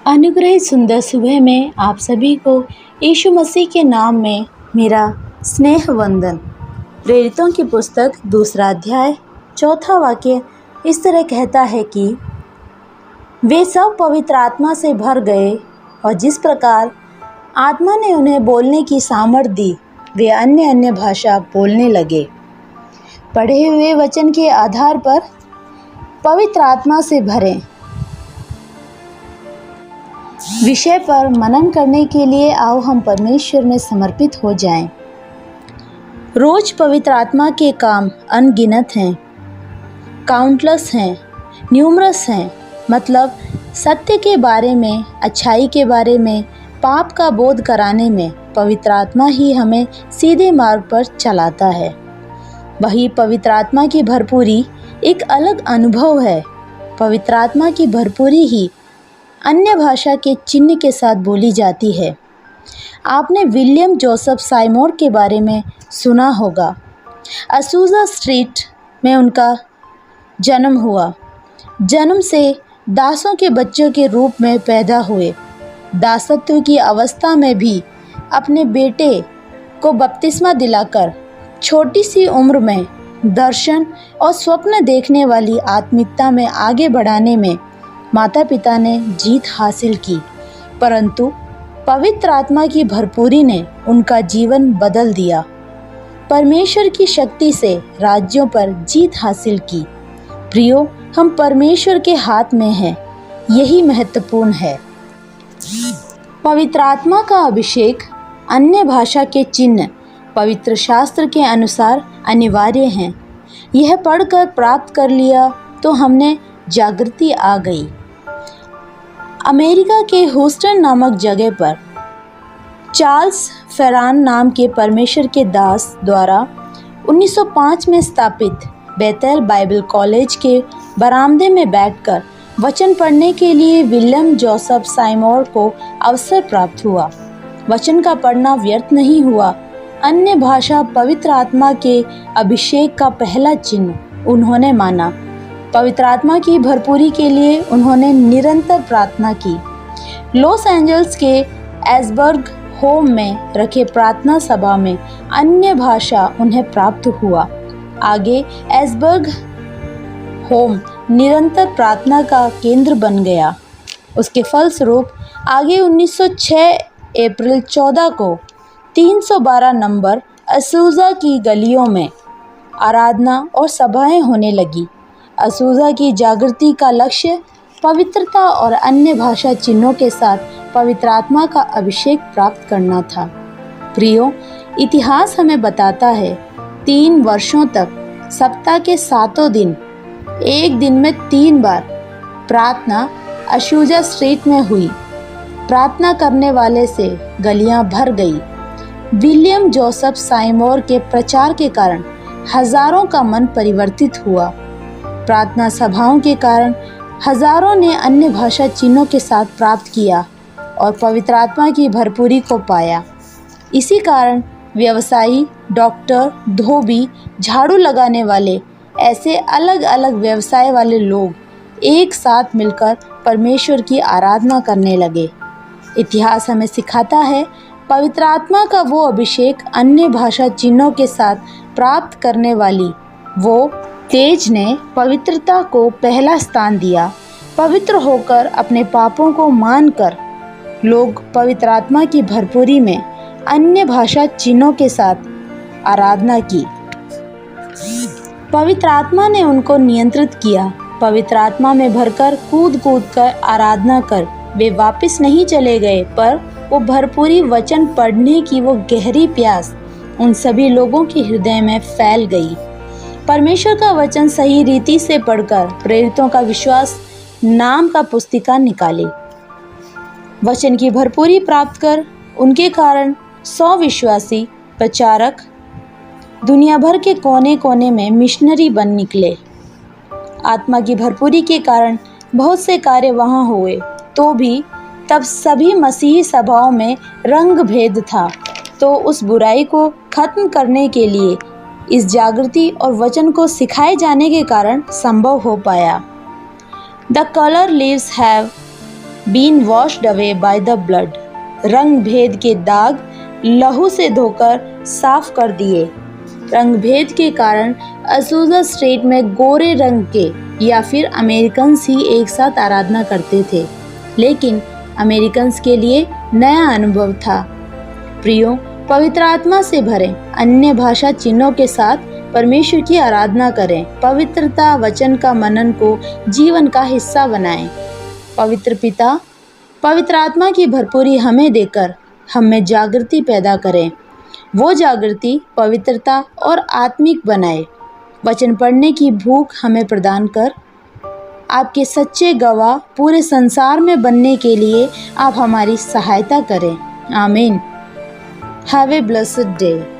अनुग्रहित सुंदर सुबह में आप सभी को यीशु मसीह के नाम में मेरा स्नेह वंदन। प्रेरितों की पुस्तक 2 अध्याय 4 वाक्य इस तरह कहता है कि वे सब पवित्र आत्मा से भर गए और जिस प्रकार आत्मा ने उन्हें बोलने की सामर्थ्य दी वे अन्य अन्य भाषा बोलने लगे। पढ़े हुए वचन के आधार पर पवित्र आत्मा से भरें विषय पर मनन करने के लिए आओ हम परमेश्वर में समर्पित हो जाएं। रोज पवित्र आत्मा के काम अनगिनत हैं, काउंटलेस हैं, न्यूमरस हैं। मतलब सत्य के बारे में, अच्छाई के बारे में, पाप का बोध कराने में पवित्र आत्मा ही हमें सीधे मार्ग पर चलाता है। वही पवित्र आत्मा की भरपूरी एक अलग अनुभव है। पवित्र आत्मा की भरपूरी ही अन्य भाषा के चिन्ह के साथ बोली जाती है। आपने विलियम जोसेफ साइमोर के बारे में सुना होगा। असूजा स्ट्रीट में उनका जन्म हुआ। जन्म से दासों के बच्चों के रूप में पैदा हुए। दासत्व की अवस्था में भी अपने बेटे को बपतिस्मा दिलाकर छोटी सी उम्र में दर्शन और स्वप्न देखने वाली आत्मिकता में आगे बढ़ाने में माता पिता ने जीत हासिल की। परंतु पवित्र आत्मा की भरपूरी ने उनका जीवन बदल दिया। परमेश्वर की शक्ति से राज्यों पर जीत हासिल की। प्रियो, हम परमेश्वर के हाथ में हैं, यही महत्वपूर्ण है। पवित्र आत्मा का अभिषेक, अन्य भाषा के चिन्ह पवित्र शास्त्र के अनुसार अनिवार्य हैं। यह पढ़कर प्राप्त कर लिया तो हमने जागृति आ गई। अमेरिका के ह्यूस्टन नामक जगह पर चार्ल्स फेरान नाम के परमेश्वर के दास द्वारा 1905 में स्थापित बेथेल बाइबल कॉलेज के बरामदे में बैठकर वचन पढ़ने के लिए विलियम जोसेफ साइमोर को अवसर प्राप्त हुआ। वचन का पढ़ना व्यर्थ नहीं हुआ। अन्य भाषा पवित्र आत्मा के अभिषेक का पहला चिन्ह उन्होंने माना। पवित्र आत्मा की भरपूरी के लिए उन्होंने निरंतर प्रार्थना की। लॉस एंजल्स के एसबर्ग होम में रखे प्रार्थना सभा में अन्य भाषा उन्हें प्राप्त हुआ। आगे एसबर्ग होम निरंतर प्रार्थना का केंद्र बन गया। उसके फलस्वरूप आगे 1906 अप्रैल 14 को 312 नंबर असूजा की गलियों में आराधना और सभाएं होने लगी। असूजा की जागृति का लक्ष्य पवित्रता और अन्य भाषा चिन्हों के साथ पवित्र आत्मा का अभिषेक प्राप्त करना था। प्रियो, इतिहास हमें बताता है 3 वर्षों तक सप्ताह के 7 दिन एक दिन में 3 बार प्रार्थना असूजा स्ट्रीट में हुई। प्रार्थना करने वाले से गलियां भर गई। विलियम जोसेफ साइमोर के प्रचार के कारण हजारों का मन परिवर्तित हुआ। प्रार्थना सभाओं के कारण हजारों ने अन्य भाषा चिन्हों के साथ प्राप्त किया और पवित्र आत्मा की भरपूरी को पाया। इसी कारण व्यवसायी, डॉक्टर, धोबी, झाड़ू लगाने वाले, ऐसे अलग अलग व्यवसाय वाले लोग एक साथ मिलकर परमेश्वर की आराधना करने लगे। इतिहास हमें सिखाता है पवित्र आत्मा का वो अभिषेक अन्य भाषा चिन्हों के साथ प्राप्त करने वाली वो तेज ने पवित्रता को पहला स्थान दिया। पवित्र होकर अपने पापों को मानकर लोग पवित्र आत्मा की भरपूरी में अन्य भाषा चिन्हों के साथ आराधना की। पवित्र आत्मा ने उनको नियंत्रित किया। पवित्र आत्मा में भरकर कूद कूद कर आराधना कर वे वापस नहीं चले गए, पर वो भरपूरी वचन पढ़ने की वो गहरी प्यास उन सभी लोगों के हृदय में फैल गई। परमेश्वर का वचन सही रीति से पढ़कर प्रेरितों का विश्वास नाम का पुस्तिका निकाली। वचन की भरपूरी प्राप्त कर उनके कारण 100 विश्वासी प्रचारक दुनिया भर के कोने कोने में मिशनरी बन निकले। आत्मा की भरपूरी के कारण बहुत से कार्य वहाँ हुए, तो भी तब सभी मसीही सभाओं में रंग भेद था। तो उस बुराई को खत्म करने के लिए इस जागृति और वचन को सिखाए जाने के कारण संभव हो पाया। The colour leaves have been washed away by the blood. रंग भेद के दाग लहू से धोकर साफ कर दिए। रंग भेद के कारण असूजा स्टेट में गोरे रंग के या फिर अमेरिकन्स ही एक साथ आराधना करते थे, लेकिन अमेरिकन्स के लिए नया अनुभव था। प्रियो, पवित्र आत्मा से भरें, अन्य भाषा चिन्हों के साथ परमेश्वर की आराधना करें। पवित्रता वचन का मनन को जीवन का हिस्सा बनाएं। पवित्र पिता, पवित्र आत्मा की भरपूरी हमें देकर हम में जागृति पैदा करें। वो जागृति पवित्रता और आत्मिक बनाए। वचन पढ़ने की भूख हमें प्रदान कर आपके सच्चे गवाह पूरे संसार में बनने के लिए आप हमारी सहायता करें। आमीन। Have a blessed day.